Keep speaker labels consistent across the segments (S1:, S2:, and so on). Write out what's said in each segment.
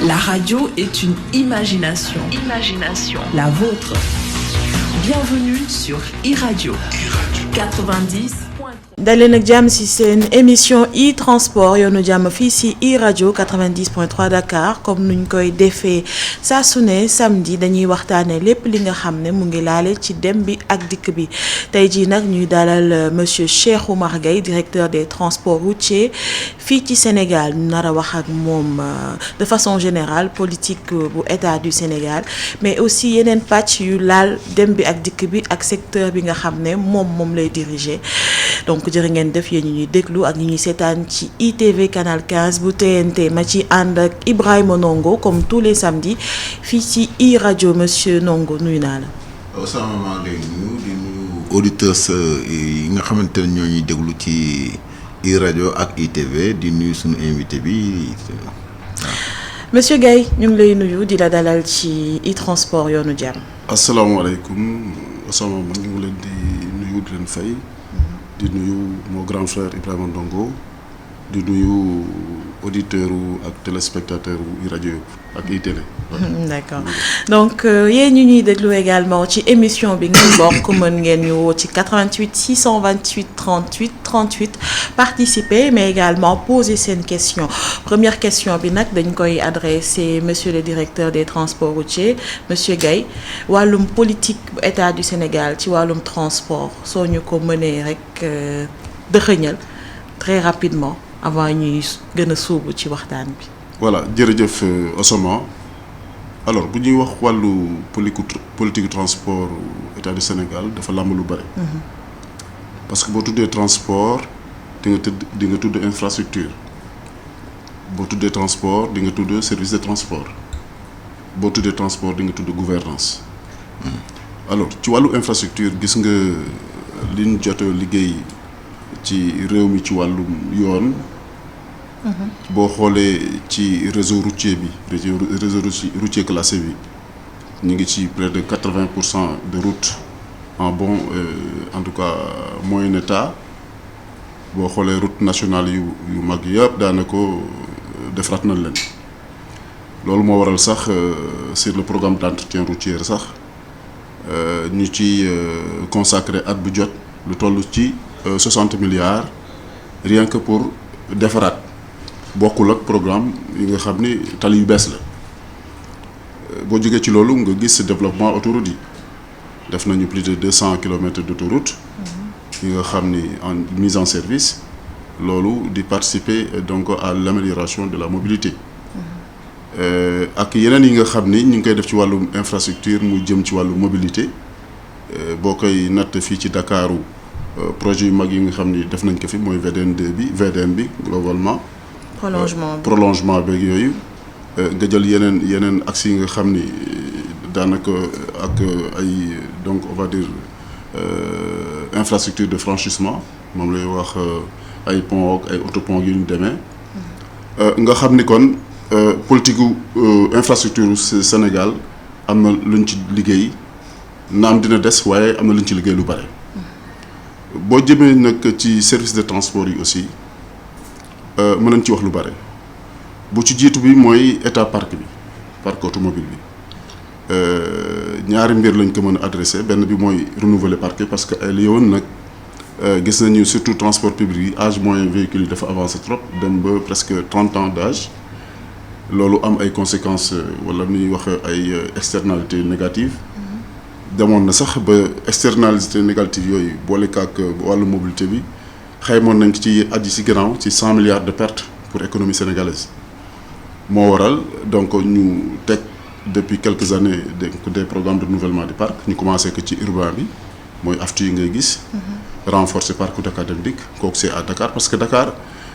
S1: La radio est une imagination. La vôtre. Bienvenue sur iRadio 90.
S2: daleen ak jàmm ci seen émission e-transport yoonu jàmm fii ci iRadio 90.3 Dakar comme nuñ koy defee saa su ne samedi dañuy waxtaanee lépp li nga xam ne mu ngi laale ci dem bi ak dikk bi tey jii nag ñuy dalal monsieur Cheikh Oumar Gueye directeur des transports routiers fii ci Sénégal ñu nar a wax ak moom de façon générale politique bu état du Sénégal mais aussi yeneen pàcc yu laal dem bi ak dikk bi ak secteur bi nga xam ne moom lay diriger donc jërë ngeen def yéen ñuy déglu ak ñi ñuy seetaan ci ITV canal 15 bu TNT ma ci ànd ak Ibrahima Ndongo comme tous les samedis fii ci iRadio monsieur Ndongo nuyu naa la.
S3: Sama maa ngi lay nuyu di nuyu auditeurs yi nga xamante ne ñoo ñuy déglu ci iRadio ak ITV di nuyu suñu invité bi waaw.
S2: monsieur Gueye ñu ngi lay nuyu di la dalal ci e-transport yoonu jàmm.
S4: asalaamaaleykum Osama man ñu ngi leen di nuyu di leen fay. di nuyu mon grand frère Ibrahima Ndongo di nuyu auditeur ak téléspectateur yu rajo ak ITV.
S2: D'accord donc yéen ñu ñuy déglu également ci émission bi ngeen bokk mën ngeen ñu woo ci 88 628 38 38 participer mais également poser seen question première question bi nag dañ koy adresser monsieur le directeur des transports routiers monsieur Gueye wàllum politique bu état du Sénégal ci wàllum transport soo ñu ko mënee rek dëxëñal très rapidement avant ñuy gën a suubu ci waxtaan bi.
S4: voilà jërëjëf Osama alors bu ñuy wax wàllu politique transport état du Sénégal dafa làmb lu bëri. parce que boo tuddee transport di nga tudd infrastructure boo tuddee transport di nga tudd service de transport boo tuddee transport di nga tudd gouvernance alors ci wàllu infrastructure gis nga li ñu jot liggéey ci réew mi ci wàllu yoon. boo xoolee ci réseau routier bi réseau routier classé bi ñu ngi ci près de 80% de routes en bon en tout cas moyen état boo xoolee route nationale yu mag yëpp daanaka defaraat nañ leen loolu moo waral sax sur le programme d'entretien routier sax ñu ci consacré at bu jot lu toll ci 60 milliards rien que pour defaraat. bokkul ak programme yi nga xam ni tali yu bees la boo jógee ci loolu nga gis développement autoroute yi def nañu plus de 200 kilomètres d'autoroute yi nga xam ni en mise en service loolu di participer donc à l'amélioration de la mobilité ak yeneen yi nga xam ni ñu ngi koy def ci wàllu infrastructure mu jëm ci wàllu mobilité boo koy natt fii ci Dakaru projet yu mag yi nga xam ni def nañ ko fi mooy VDN bi globalement. prolongement beeg yooyu nga jël yeneen axes yi nga xam ni daanaka ak ay donc on va dire infrastructure de franchissement moom lay wax ay pont ak ay autopont yu ñu demee nga xam ni kon politique infrastructure Sénégal am na luñ ci liggéey naam dina des waaye am na luñ ci liggéey lu bare boo jëmee nag ci service de transport yi aussi mën nañ ci wax lu bare bu ci jiitu bi mooy état parc automobile bi ñaari mbir lañ ko mën a adressé benn bi mooy renouveler parc parce que ay yoon nag gis nañu surtout transport public yi âge moyen véhicule yi dafa avancé trop dem ba presque 30 ans d'âge loolu am ay conséquences wala ñuy wax ay externalités négatives demoon na sax ba externalités négatives yooyu boole kaak wàllu mobilité bi xaymoon nañ ci at yi ci gannaaw ci 100 milliards de pertes pour économie sénégalaise moo waral donc ñu teg depuis quelques années des programmes de renouvellement du parc ñu commencé que ci urbain bi mooy aftu yi ngay gis. renforcer parc Dakar Dem Dikk kooku c'est à Dakar parce que Dakar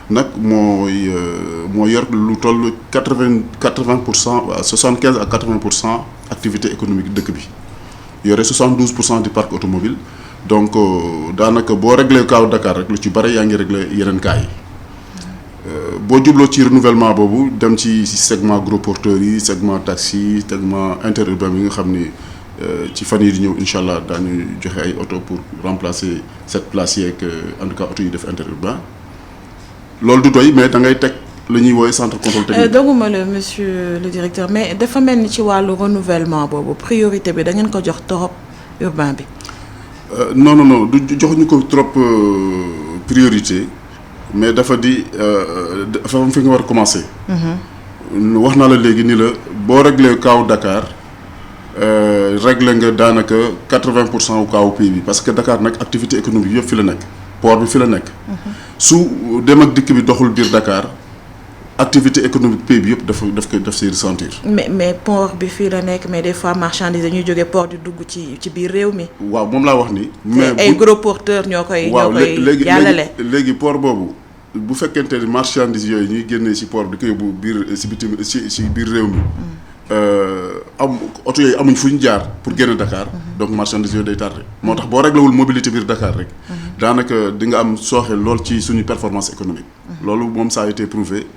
S4: nag moo yor lu toll 80% 75 à 80% activité économique dëkk bi yore 72% du parc automobile donc daanaka boo réglé kaaw Dakar rek lu ci bare yaa ngi réglé yeneen cas yi boo jubloo ci renouvellement boobu dem ci segment gros porteurs yi segment taxi segment interurbain yi nga xam ni ci fan yii di ñëw incha allah daañu joxe ay oto pour remplacer cette place yeeg en tout cas oto yi def interurbain loolu du doy mais da ngay teg la ñuy woowee centre contrôle technique.
S2: doguma la monsieur le directeur mais dafa mel ni ci wàllu renouvellement boobu priorité bi da ngeen ko jox trop urbain bi.
S4: non du joxuñu ko trop priorité mais dafa di dafa am fi nga war a commencer. wax naa la léegi ni la boo réglé kaaw Dakar réglé nga daanaka 80% wu kaawu pays bi parce que Dakar nag activité économique yëpp fi la nekk port bi fi la nekk. su dem ak dikk bi doxul biir Dakar activité économique pays bi yëpp daf siy ressentir.
S2: mais port bi fii la nekk mais des fois marchandises dañuy jóge port di dugg ci biir réew mi.
S4: waaw moom laa wax ni. mais
S2: ay gros porteurs ñoo koy jàllale.
S4: léegi port boobu bu fekkente ni marchandises yooyu ñuy génnee ci port bi di ko yóbbu biir ci bitim ci biir réew mi. oto yooyu amuñ fu ñu jaar pour génn Dakar. donc marchandises yooyu day tardé. moo tax boo réglé wul mobilité biir Dakar rek. daanaka di nga am sooxe lool ci suñu performance économique. loolu moom ça a été prouvé.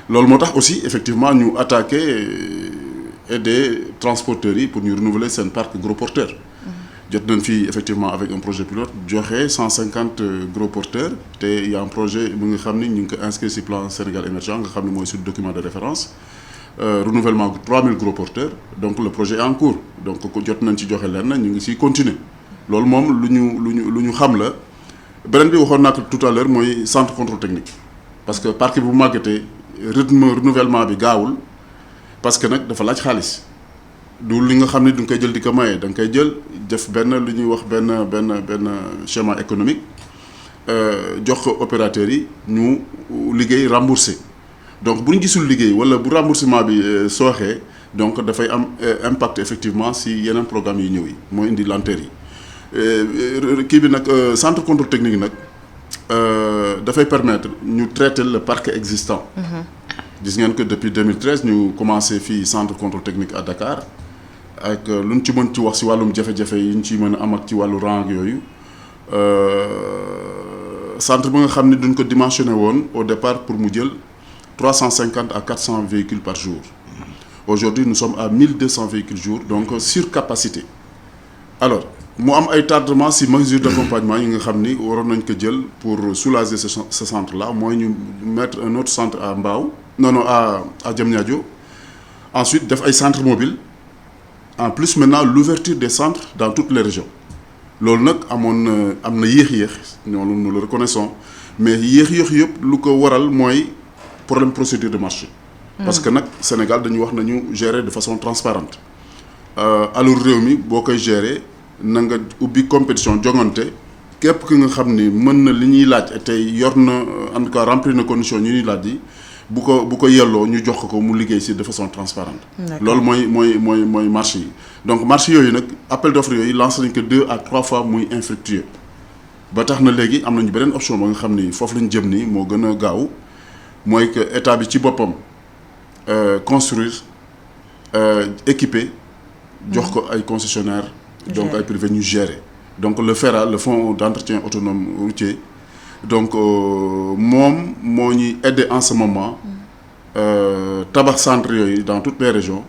S4: loolu moo tax aussi effectivement ñu attaqué aider transporteurs yi pour ñu renouveler seen parc gros porteurs. jot nañ fii effectivement avec un projet pilote joxe 150 gros porteurs te y a un projet bu nga xam ni ñu ngi ko inscrit ci plan Sénégal émergent nga xam ne mooy suñu document de référence renouvellement 3000 gros porteurs donc le projet est en cours donc jot nañ ci joxe lenn ñu ngi ciy continuer loolu moom lu ñu xam la beneen bi waxoon naa ko tout à l'heure mooy centre contrôle technique parce que parc bu màggatee rythme renouvellement bi gaawul parce que nag dafa laaj xaalis du li nga xam ne du nga koy jël di ko maye da nga koy jël def benn lu ñuy wax benn schéma économique jox ko opérateurs yi ñu liggéey remboursé donc bu ñu gisul liggéey wala bu remboursement bi sooxee donc dafay am impact effectivement si yeneen programme yi ñëw yi moo indi lenteur yi kii bi nag centre contrôle technique nag dafay permettre ñu traiter le parc existant. gis ngeen que depuis 2013 ñu commencé fii centre contrôle technique à Dakar ak lu ñu ci mën ci wax si wàllum jafe-jafe yi ñu ciy mën a am ak ci wàllu rang yooyu centre bi nga xam ne duñ ko dimensionné woon au départ pour mu jël 350 à 400 véhicules par jour. Aujourd'hui nous sommes à 1200 véhicules jour donc surcapacité alors mu am ay tardement si mesure d'accompagnement yi nga xam ni waroon nañ ko jël pour soulager ce centre là mooy ñu mettre un autre centre à Mbao non à Diamniadio ensuite def ay centres mobiles en plus maintenant l'ouverture des centres dans toutes les régions loolu nag am na yéex ñoom nous le reconnaissons mais yéex yëpp lu ko waral mooy problème procédure de marché. parce que nag Sénégal dañu wax nañu gérer de façon transparente alors réew mi boo koy gérer na nga ubbi compétition jongante képp ki nga xam ni mën na li ñuy laaj tey yor na en tout cas remplir na condition ñu ñuy laaj yi bu ko yelloo ñu jox ko mu liggéey ci de façon transparente. loolu mooy marché yi donc marché yooyu nag appel d'offres yooyu lancé nañ ko 2 à 3 fois muy infructueux ba tax na léegi am nañu beneen option ba nga xam ni foofu lañu jëm nii moo gën a gaaw mooy que état bi ci boppam construire équiper jox ko ay concessionnaires. donc ay privé ñu gérer donc le FERA le fonds d'entretien autonome routier donc moom moo ñuy aider en ce moment tabax centre yooyu dans toutes les régions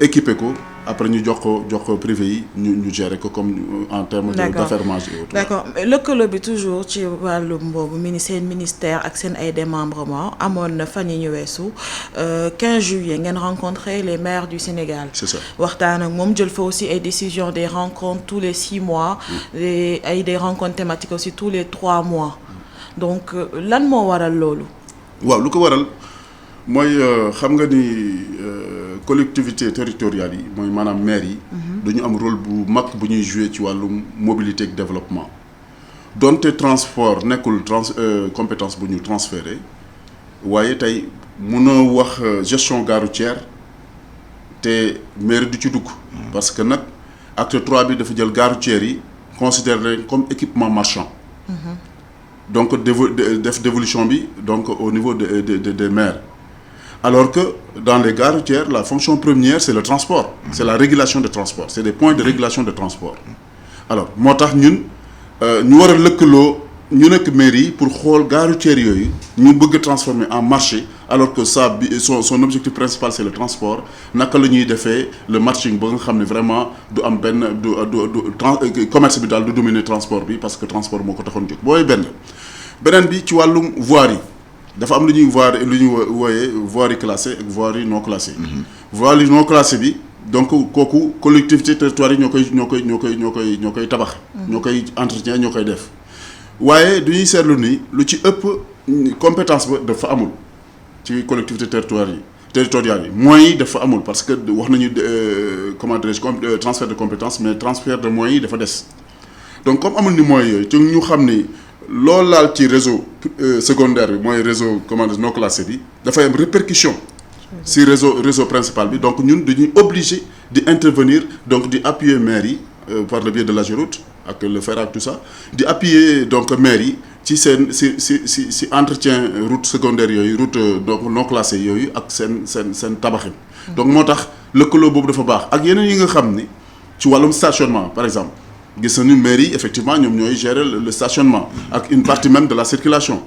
S4: équiper ko après ñu jox ko privé yi ñu gérer ko comme en termes d'affermage et autres.
S2: d'accord lëkkaloo bi toujours ci wàllum boobu seen ministère ak seen ay démembrement amoon na fan yi ñu weesu 15 juillet ngeen rencontrer les maires du Sénégal.
S4: c'est ça
S2: waxtaan ak moom jël fa aussi ay décisions des rencontres tous les 6 mois. des rencontres thématiques aussi tous les 3 mois. donc lan moo waral loolu.
S4: waaw lu ko waral mooy xam nga ni collectivités territoriales yi mooy maanaam maires yi. dañu am rôle bu mag bu ñuy jouer ci wàllum mobilité ak développement donte transport nekkul compétence bu ñu transféré waaye tey mënoo wax gestion gare routière te mairie du ci dugg. parce que nag acte 3 bi dafa jël gare routière yi considéré leen comme équipement marchand. donc def dévolution bi donc au niveau des maires. Alors que dans les gares routières, la fonction première, c'est le transport. C'est la régulation de transport. C'est des points de régulation de transport. Alors, moo tax ñun ñu war a lëkkaloo ñu nekk mairie pour xool gares routières yooyu ñu bëgg a transformer en marché alors que son objectif principal c'est le transport naka la ñuy defee le matching ba nga xam ne vraiment du am commerce bi daal du dominer transport bi parce que transport moo ko taxoon jóg booy beneen bi ci wàllum voirie yi dafa am lu ñuy wooyee voirie classée ak voirie non classée. voirie non classée bi donc kooku collectivité territoire yi ñoo koy tabax. ñoo koy entretien ñoo koy def waaye du ñuy seetlu ni lu ci ëpp compétence ba dafa amul ci collectivité territoriale yi moyens yi dafa amul parce que wax nañu comment dirais-je transfert de compétences mais transfert de moyens yi dafa des donc comme amul ni moyens yooyu ci ñu xam ni loolu laal ci réseau secondaire bi mooy réseau comment dire non classé bi dafay am répercussion si réseau principal bi donc ñun dañuy obligé di intervenir donc di appuyer maires yi par le biais de l'AGEROUTE ak le FERAC tout ça di appuyer donc maires yi ci seen si entretien route secondaire yooyu route donc non classé yooyu ak seen tabaxin donc moo tax lëkkaloo boobu dafa baax ak yeneen yi nga xam ni ci wàllum stationnement par exemple gis nañu mairie yi effectivement ñoom ñooy gérer le stationnement ak une partie même de la circulation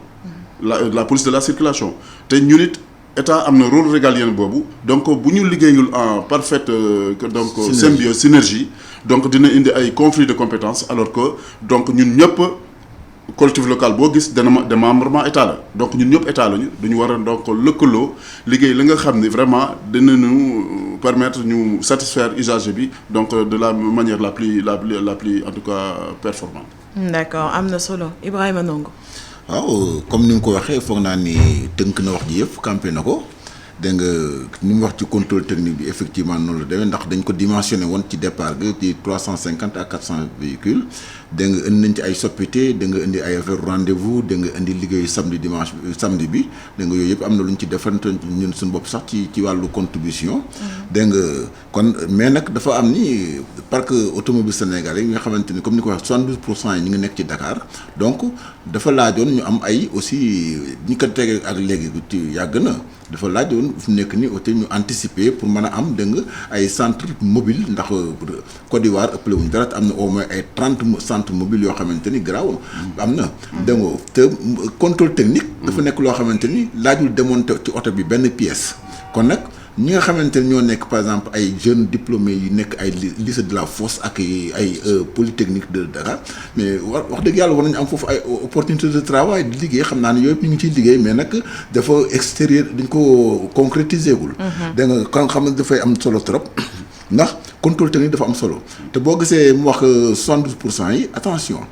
S4: la police de la circulation te ñun it état am na rôle régalien boobu donc bu ñu liggéeyul en parfaite donc symbiose synergie donc dina indi ay conflits de compétences alors que donc ñun ñëpp collectivité locale boo gis démembrement état la donc ñun ñëpp état lañu dañu war a donc lëkkaloo liggéey la nga xam ni vraiment dinañu permettre ñu satisfaire usager bi donc de la manière la plus en tout cas performante.
S2: D'accord am na solo Ibrahima Ndongo.
S3: waaw comme ni nga ko waxee foog naa ni tënk na wax ji yëpp campé na ko dégg nga ni mu wax ci contrôle technique bi effectivement noonu la demee ndax dañ ko dimensionné woon ci départ gi ci 350 à 400 véhicules dégg nga indi nañ ci ay soppite da nga indi ay affaire rendez-vous da nga indi liggéeyu samedi bi dégg nga yooyu yëpp am na lu ñu ci defante ñun suñu bopp sax ci wàllu contribution. dégg nga kon mais nag dafa am ni parc automobile sénégalais yi nga xamante ni comme ni ko waxee 72% yi ñu ngi nekk ci Dakar donc dafa laajoon ñu am ay aussi ñi ko tegee ak léegi ci yàgg na dafa laajoon fu nekk ni aussi ñu anticiper pour mën a am dégg nga ay centre mobile ndax Côte d'Ivoire ëppale wuñ dara am na au moins ay 30 centres mobiles yoo xamante ni garaaw am na. dégg nga te contrôle technique. dafa nekk loo xamante ni laajul démonter ci oto bi benn pièce kon nag. ñi nga xamante ne ñoo nekk par exemple ay jeunes diplômés yu nekk ay lycée de la Fosse ak ay polytechnique de Dakar mais wax dëgg yàlla war nañu am foofu ay opportunité de travail di liggéey xam naa ne yooyu ñu ngi ciy liggéey mais nag dafa extérieur dañ ko concrétiser gul. da nga kon xam ne dafay am solo trop ndax contrôle technique dafa am solo te boo gisee mu wax 72% yi attention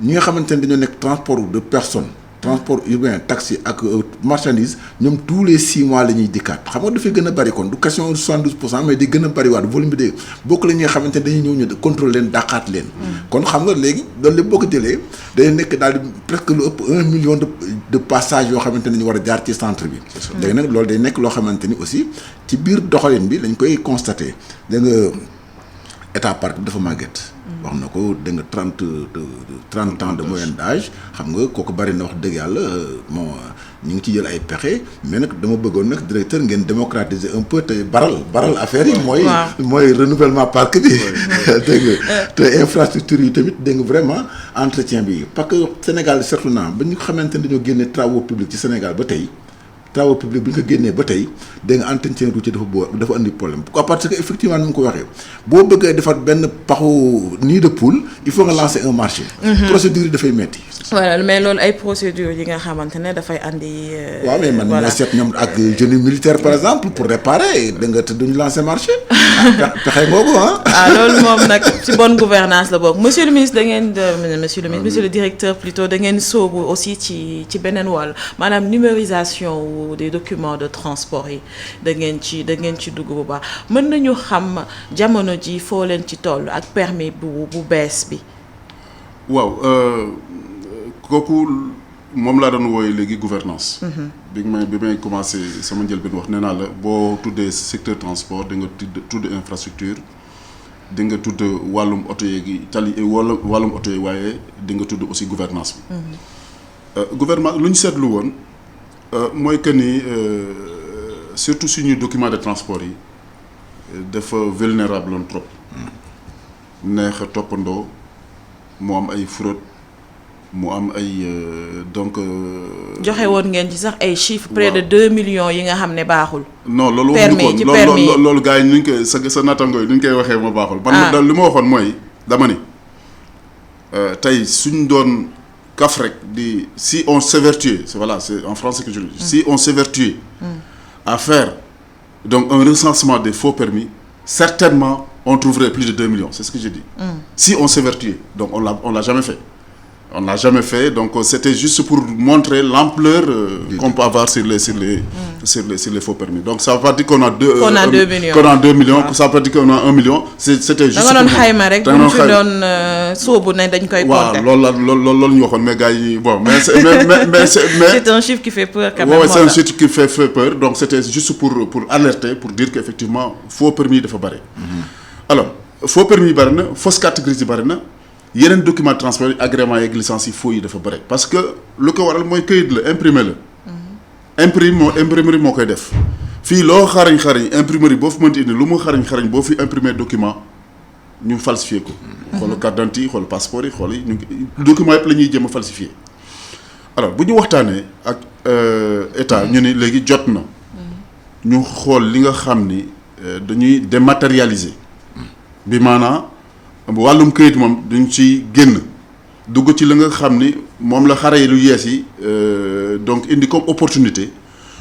S3: ñi nga xamante ne dañoo nekk transport de personnes. transport urbain taxi ak marchandise ñoom tous les 6 mois la ñuy dikkaat xam nga dafay gën a bëri kon du question 72% mais di gën a bëri waat volume bi de bokk la ñi nga xamante ne dañuy ñëw ñu contrôle leen dàqaat leen. kon xam nga léegi loolu lépp boo ko jëlee day nekk daal di presque lu ëpp 1 million de passages yoo xamante ne ñu war a jaar ci centre bi. léegi nag loolu day nekk loo xamante ni aussi ci biir doxalin bi lañ koy constater da nga état parc bi dafa màgget. wax na ko da nga 30 ans de moyenne d'âge xam nga kooku bari na wax dëgg yàlla bon ñu ngi ci jël ay pexe mais nag dama bëggoon nag directeur ngeen démocratiser un peu te baral affaire yi. mooy renouvellement parc bi. dégg nga te infrastructure yi tamit dégg nga vraiment entretien bi parce que Sénégal surtout naa ba ñu xamante ne dañoo génne travaux publics ci Sénégal ba tey. travaux publics bi ñu ko génnee ba tey da nga entretien routier dafa andi problème pourquoi parce que effectivement ni mu ko waxee boo bëggee defar benn paxu nid de poule il faut nga lancer un marché. procédure yi dafay metti.
S2: voilà mais loolu ay procédures yi nga xamante ne dafay andi.
S3: waaw mais man moo seet ñoom ak génie militaire par exemple pour réparer da nga te duñu lancer marché. pexe ngoogu
S2: loolu moom nag ci bonne gouvernance la bokk monsieur le ministre da ngeen monsieur le directeur plutôt da ngeen sóobu aussi ci beneen wàll maanaam numérisation des documents de transport yi da ngeen ci dugg bu baax mën nañu xam jamono ji foo leen ci toll ak permis bu bees bi.
S4: waaw kooku moom laa doon wooye léegi gouvernance bi may commencé sama njëlbeen wax nee naa la boo tuddee secteur transport di nga tudd infrastructure di nga tudd wàllum oto yeegi tali wala wàllum oto yi waaye di nga tudd aussi gouvernance bi gouvernement lu ñu seetlu woon mooy que ni surtout suñu document de transport yi dafa vulnérable woon trop neex a toppandoo mu am ay fraude mu am ay donc.
S2: joxe woon ngeen ci sax ay chiffres. près de 2 millions yi nga xam ne baaxul.
S4: non loolu waxuñu ko loolu gars yi ni ñu koy sa nattango yi ni ñu koy waxee ma baaxul. man li ma waxoon mooy dama ni tey suñ doon kaf rek di si on s'évertuait c'est en français que je le dis. Si on s'évertuait à faire donc un recensement des faux permis, certainement on trouverait plus de 2 millions, c'est ce que j'ai dit. Si on s'évertuait, donc on l'a jamais fait. On n'a jamais fait, donc c'était juste pour montrer l'ampleur qu'on peut avoir sur les faux permis. Donc ça ne veut pas dire qu'on a 2 millions. Qu'on a 2 millions, ça ne veut pas dire qu'on a 1 million. C'était juste.
S2: Da nga doon xayma rek bu ñu fi doon sóobu ne dañ koy compter.
S4: Waaw loolu ñu waxoon mais gars yi bon mais
S2: c'est un chiffre qui fait peur quand même.
S4: Oui, c'est un chiffre qui fait peur. Donc c'était juste pour alerter, pour dire qu'effectivement faux permis dafa bari. Alors faux permis bari na, fausse carte grise bari na. yeneen document de transport agrément yeeg licence yi faux yi dafa bëri parce que lu ko waral mooy këyit la imprimé la imprimerie moo koy def fii loo xarañ imprimerie boo fi mënti indi lu mu xarañ boo fi imprimé document ñu falsifié ko xool carte d'identité yi xool passeport yi xool yi document yëpp la ñuy jéem a falsifié alors bu ñu waxtaanee ak état ñu ni léegi jot na ñu xool li nga xam ni dañuy dématérialiser bi maanaam wàllum këyit moom duñ ci génn dugg ci la nga xam ni moom la xare yi lu yees yi donc indi comme opportunité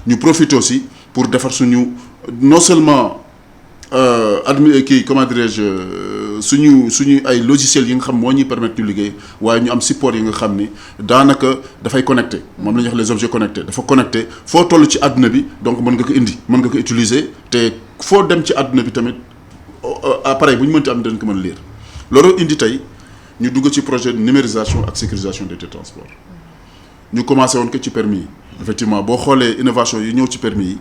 S4: ñu profiter aussi pour defar suñu non seulement comment dirais-je suñu ay logiciels yi nga xam moo ñuy permettre ñu liggéey waaye ñu am support yi nga xam ni daanaka dafay connecté moom la ñuy wax les objets connectés dafa connecté foo toll ci àdduna bi donc mën nga ko indi mën nga ko utiliser te foo dem ci àdduna bi tamit appareil bu ñu mënti am dañ ko mën lire loolu indi tey ñu dugg ci projet de numérisation ak sécurisation des transports ñu commencé woon ko ci permis yi effectivement boo xoolee innovation yi ñëw ci permis yi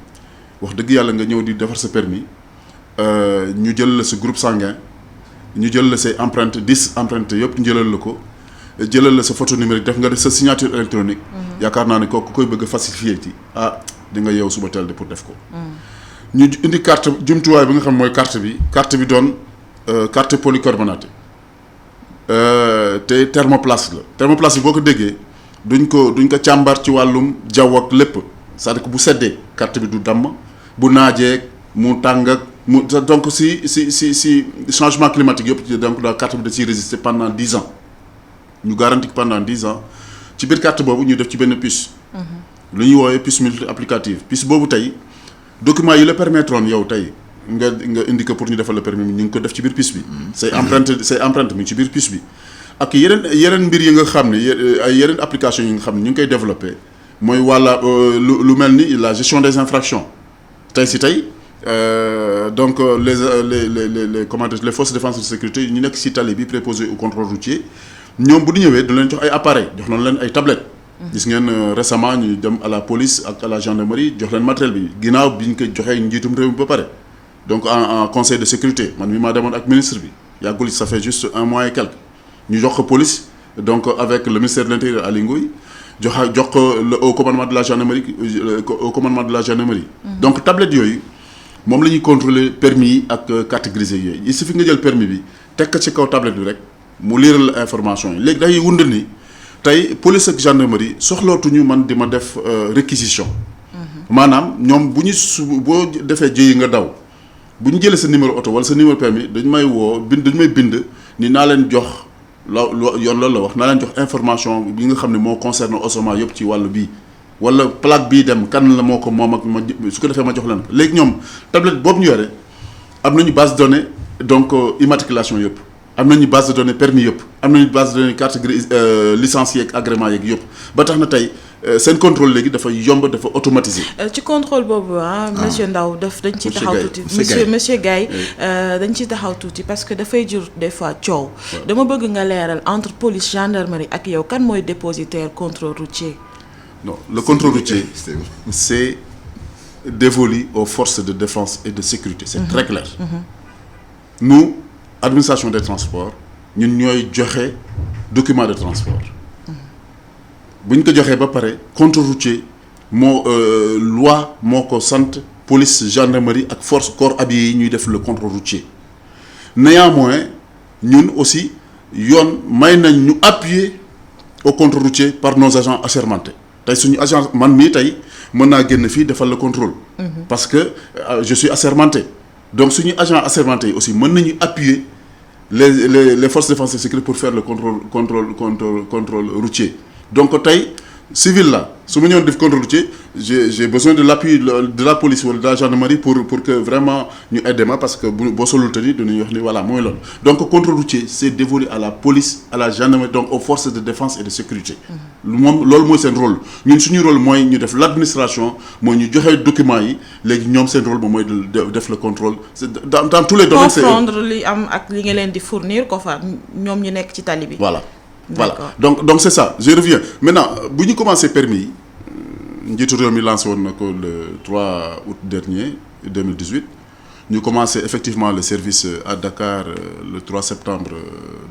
S4: wax dëgg yàlla nga ñëw di defar sa permis ñu jël la sa groupe sanguin ñu jël la say empreinte 10 empreintes yëpp ñu jëlal la ko jëlal la sa photo numérique def nga sa signature électronique yaakaar naa ne kooku koy bëgg a falsifier ci di nga yeew suba teel de pour def ko ñu indi carte jumtuwaay bi nga xam mooy carte bi doon carte polycarbonate te thermoplace bi boo ko déggee duñ ko càmbar ci wàllum jaww ak lépp c'est-à-dire que bu seddee carte bi du damm bu naajee mu tàng ak mu donc si changement climatique yëpp donc la carte bi da ciy résister pendant 10 ans ñu garanti que pendant 10 ans ci biir carte boobu ñu def ci benn puce lu ñuy woowee puce multi applicative puce boobu tey document yi la permettre woon yow tey nga indi ko pour ñu defal le permis ñu ngi ko def ci biir puce bi say empreinte mi ci biir puce bi ak yeneen mbir yi nga xam ne ay yeneen application yi nga xam ne ñu ngi koy développé mooy wàlla lu mel ni la gestion des infractions tey donc les comment dire les forces de défense et de sécurité ñu nekk ci tali bi préposé au contrôle routier ñoom bu ñu ñëwee du leen jox ay appareil jox nañ leen ay tablettes gis ngeen récemment ñu dem à la police ak à la gendarmerie jox leen matériel bi ginnaaw bi ñu ko joxee njiitum réew mi ba pare donc en conseil de sécurité man mi maa demoon ak ministre bi yàggul ça fait juste 1 mois et quelques ñu jox ko police donc avec le ministère de l'intérieur Aly Ngouille jox ko au commandement de la gendarmerie donc tablette yooyu moom la ñuy contrôler permis yi ak carte grise yooyu il suffit nga jël permis bi teg ko ci kaw tablette bi rek mu liiral la information yi léegi day wundal ni tey police ak gendarmerie soxlootuñu man di ma def réquisition maanaam ñoom boo defee jëyi nga daw bu ñu jëlee sa numéro oto wala sa numéro permis dañu may bind ni naa leen jox yoon loolu la wax naa leen jox information bi nga xam ne moo concerne osement yëpp ci wàllu bii wala plaque bii dem kan la moo ko moom ak su ko defee ma jox leen ko léegi ñoom tablette boobu ñu yore am nañu base de données donc immatriculation yëpp am nañu base de données permis yëpp am nañu base de données carte grise licence yeeg agrément yeeg yëpp ba tax na tey seen contrôle léegi dafa yomb dafa automatisé.
S2: ci contrôle boobu monsieur Ndao dañ ci taxaw tuuti monsieur Gaye dañ ci taxaw tuuti parce que dafay jur des fois coow. dama bëgg nga leeral entre police gendarmerie ak yow kan mooy dépositaire contrôle routier.
S4: non le contrôle routier c'est dévolu aux forces de défense et de sécurité c'est très clair. Nous administration des transports ñun ñooy joxe document de transport. bu ñu ko joxee ba pare contrôle routier loi moo ko sant police gendarmerie ak force corps habillé yi ñuy def le contrôle routier néanmoins ñun aussi yoon may nañ ñu appuyer au contrôle routier par nos agents assermentés tey suñu agent man mii tey mën naa génn fii defal le contrôle parce que je suis assermenté donc suñu agent assermenté yi aussi mën nañu appuyer les forces de défense et de sécurité pour faire le contrôle routier donc tey civil la su ma ñëwoon def contrôle routier j'ai besoin de l'appui de la police wala de la gendarmerie pour que vraiment ñu aider ma parce que boo solul tenue dañuy wax ni voilà mooy loolu donc contrôle routier c'est dévolu à la police à la gendarmerie donc aux forces de défense et de sécurité moom loolu mooy seen rôle ñun suñu rôle mooy ñu def l'administration mooy ñu joxe documents yi léegi ñoom seen rôle moom mooy def le contrôle dans tous les domaines
S2: comprendre li am ak li nga leen di fournir ko fa ñoom ñu nekk ci tali bi
S4: voilà donc c'est ça je reviens maintenant bu ñu commencé permis yi njiitu réew mi lancé woon na ko le 3 août dernier 2018 ñu commencé effectivement le service à Dakar le 3 septembre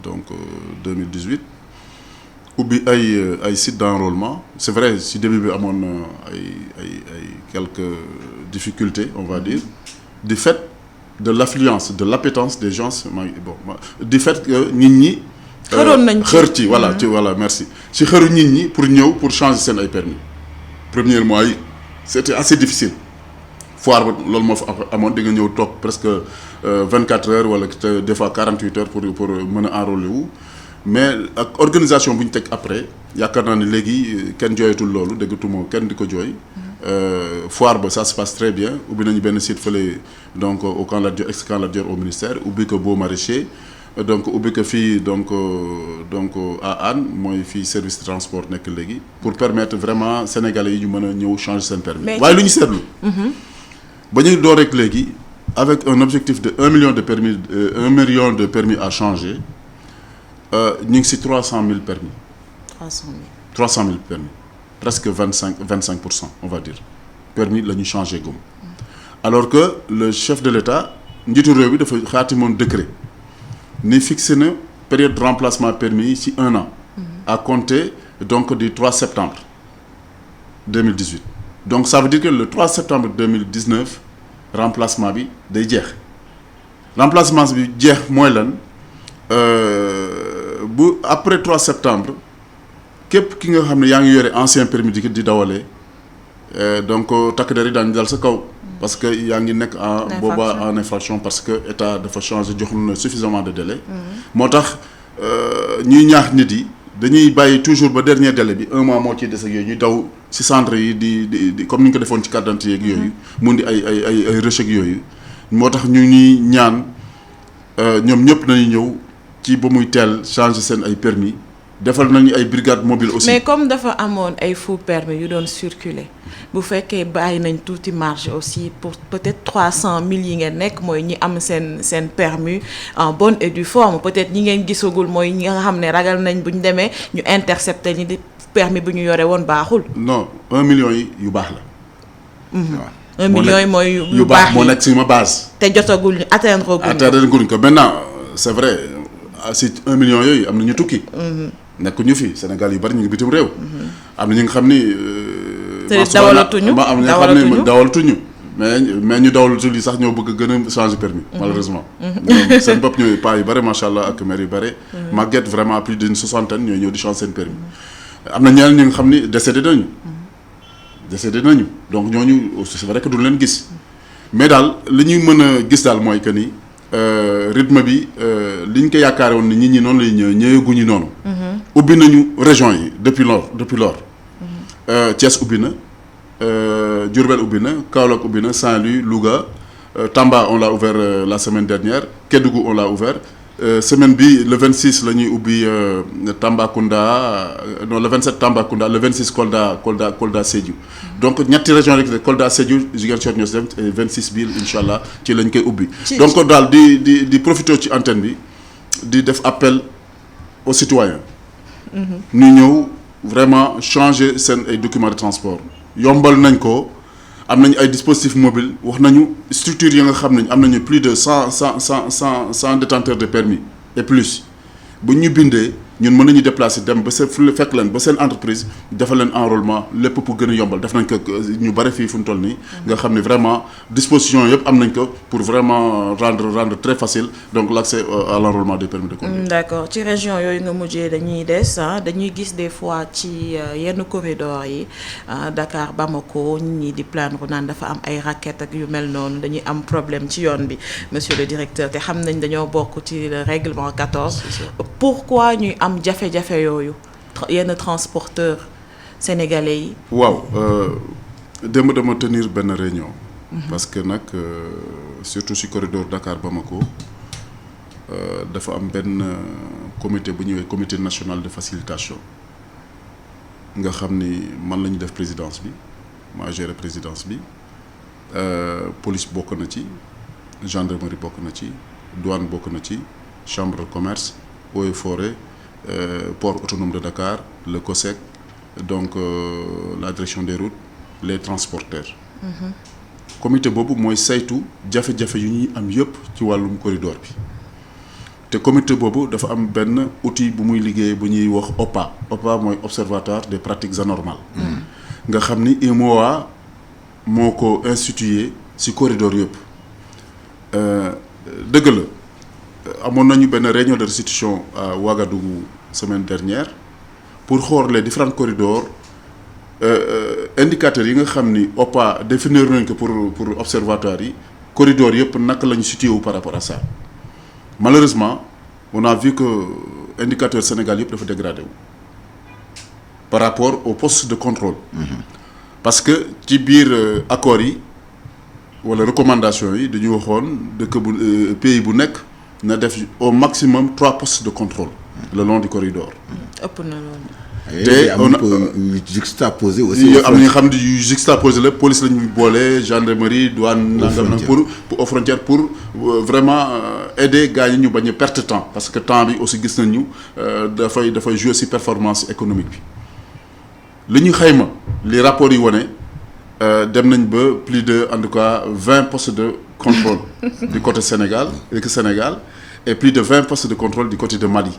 S4: donc 2018 ubbi ay sites d'enrôlement c'est vrai si début bi amoon na ay quelques difficultés on va dire du fait de l'affluence de l'appétence des gens du fait que nit ñi
S2: xëroon nañ
S4: xër ci voilà ci voilà merci ci xëru nit ñi pour ñëw pour changer seen ay permis premier mois yi c'était assez difficile foire ba loolu moo fa amoon di nga ñëw toog presque 24 heures wala des fois 48 heures pour mën a enrôler wu mais ak organisation bu ñu teg après yaakaar naa ne léegi kenn jooyatul loolu déggatuma kenn di ko jooy foire ba ça se passe très bien ubbi nañu benn site fële donc au camp Lat Dior ex-camp Lat Dior au ministère ubbi ko Beaux Maraîchers donc ubbi ko fii donc à Hann mooy fii service de transport nekk léegi pour permettre vraiment sénégalais yi ñu mën a ñëw changer seen permis waaye lu ñu seetlu ba ñu door rek léegi avec un objectif de 1 million de permis 1 million de permis à changer ñu ngi si 300 000 permis 300 000 permis presque 25% on va dire permis la ñu changé gum alors que le chef de l'État njiitu réew bi dafa xaatimoon décret ni fixé na période de remplacement permis yi ci 1 an à compter donc du 3 septembre 2018 donc ça veut dire que le 3 septembre 2019 remplacement bi day jeex remplacement bi jeex mooy lan bu après 3 septembre képp ki nga xam ne yaa ngi yore ancien permis di dawalee donc takk der yi daañu dal sa kaw parce que yaa ngi nekk en infraction parce que état dafa changer jox na suffisamment de délai moo tax ñuy ñaax nit yi dañuy bàyyi toujours ba dernier délai bi 1 mois moo ciy des ak yooyu ñuy daw ci centre yi di comme ni ñu ko defoon ci carte d'identité yeeg yooyu mun di ay rechec yooyu moo tax ñu ñuy ñaan ñoom ñëpp nañu ñëw ci ba muy teel changer seen ay permis defal nañu ay brigade mobile aussi.
S2: mais comme dafa amoon ay faux permis yu doon circuler bu fekkee bàyyi nañ tuuti marge aussi pour peut-être 300 000 yi ngeen nekk mooy ñi am seen permis en bonne et due forme peut-être ñi ngeen gisagul mooy ñi nga xam ne ragal nañ bu ñu demee ñu intercepter ñi di permis bu ñu yore woon baaxul.
S4: non 1 million yi yu baax la.
S2: waaw 1 million yi mooy
S4: yu baax moo nekk ci ma base.
S2: te jotagul ñu atteindre
S4: guñ ko maintenant c'est vrai si 1 million yooyu am na ñu tukki. nekk ñu fi Sénégal yu bari ñu ngi bitim réew. am na ñu nga xam ni.
S2: dawalatuñu
S4: am na nga xam ne dawalatuñu. mais ñu dawalatul yi sax ñoo bëgg gën a changer permis. malheureusement. seen bopp ñooy pas yu bari macha allah ak maire yu bari. màgget vraiment plus d'une 60aine ñooy ñëw di changer seen permis. am na ñeneen ñi nga xam ni décédé nañu donc ñooñu c'est vrai que duñ leen gis. mais daal li ñuy mën a gis daal mooy que ni rythme bi liñ ko yaakaare woon ni nit ñi noonu lay ñëwaguñu noonu. ubbi nañu région yi depuis lors. Thiès ubbi na Diourbel ubbi na Kaolack ubbi na Saint-Louis Louga Tamba on l'a ouvert la semaine dernière Kédougou on l'a ouvert semaine bi le 26 la ñuy ubbi Tambacounda non le 27 Tambacounda le 26 Kolda Sédhiou donc ñetti région rek Kolda Sédhiou Ziguinchor ñoo si dem 26 bi incha allah ci lañ koy ubbi. donc daal di profiter ci antenne bi di def appel aux citoyens. ñu ñëw vraiment changer seen ay documents de transport yombal nañ ko am nañu ay dispositifs mobiles wax nañu structures yi nga xam ne am nañu plus de 100 détenteurs de permis et plus bu ñu bindee ñun mën nañu déplacer dem ba seen fekk leen ba seen entreprise defal leen enrôlement lépp pour gën a yombal def nañ ko ñu bari fii fu mu toll nii nga xam ne vraiment disposition yëpp am nañ ko pour vraiment rendre très facile donc l'accès à l'enrôlement des permis de conduire.
S2: d'accord ci région yooyu nga mujjee dañuy dañuy gis des fois ci yenn corridors yi Dakar Bamako nit ñi di plaindre naan dafa am ay raquettes ak yu mel noonu dañuy am problème ci yoon bi monsieur le directeur te xam nañ dañoo bokk ci le règlement 14. pourquoi ñuy am jafe-jafe yooyu. yenn transporteurs sénégalais yi.
S4: waaw démb dama tenir benn réunion. parce que nag surtout ci corridor Dakar Bamako dafa am benn comité bu ñëwee comité national de facilitation nga xam ni man la ñu def présidence bi maa géré présidence bi police bokk na ci gendarmerie bokk na ci douane bokk na ci chambre de commerce eaux et forêt port autonome de Dakar le COSEC donc la direction des routes les transporteurs. comité boobu mooy saytu jafe-jafe yu ñuy am yëpp ci wàllum corridor bi te comité boobu dafa am benn outil bu muy liggéey bu ñuy wax OPA mooy observatoire des pratiques anormales. nga xam ni UEMOA moo ko institué ci corridor yëpp dëgg la amoon nañu benn réunion de restitution à Ouagadougou semaine dernière pour xool les différents corridors indicateurs yi nga xam ni OPA définir nañ ko pour observatoire yi corridor yëpp naka la ñu situé wu par rapport à ça malheureusement on a vu que indicateur Sénégal yëpp dafa dégradé wu par rapport au poste de contrôle. parce que ci biir accords yi wala recommandations yi dañu waxoon dëkk bu pays bu nekk na def au maximum 3 postes de contrôle le long du corridor.
S2: ëpp na loolu.
S3: te on a juxtaposé aussi.
S4: am na xam ne yu juxtaposé la police la ñuy boole gendarmerie douane nangam nag pour aux frontières pour vraiment aider gars yi ñu bañ a perte temps parce que temps bi aussi gis nañu dafay jouer ci performance économique bi li ñu xayma li rapports yi wane dem nañ ba plus de en tout cas 20 postes de contrôle du côté Sénégal et plus de 20 postes de contrôle du côté de Mali.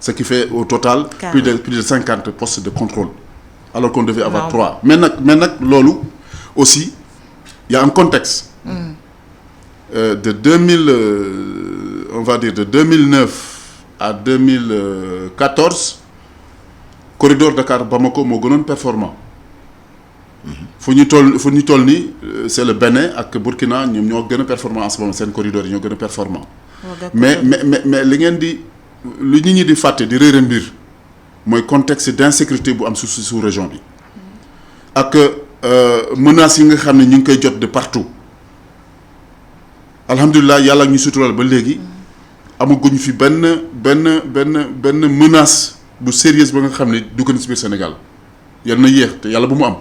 S4: Ce qui fait au total plus de 50 postes de contrôle alors qu'on devait avoir 3 mais nag loolu aussi il y a un contexte de 2009 à 2014 corridor Dakar Bamako moo gënoon performant fu ñu toll nii c'est le Bénin ak Burkina ñoom ñoo gën a performant en ce moment seen corridor yi ñoo gën a performant mais li ngeen di lu nit ñi di fàtte di réere mbir mooy contexte d'insécurité bu am sous région bi ak menaces yi nga xam ne ñu ngi koy jot de partout alhamdulilah yàlla ñu sutural ba léegi amaguñ fi benn menace bu sérieuse ba nga xam ne dugg na ci biir Sénégal yal na yéex te yàlla bu mu am.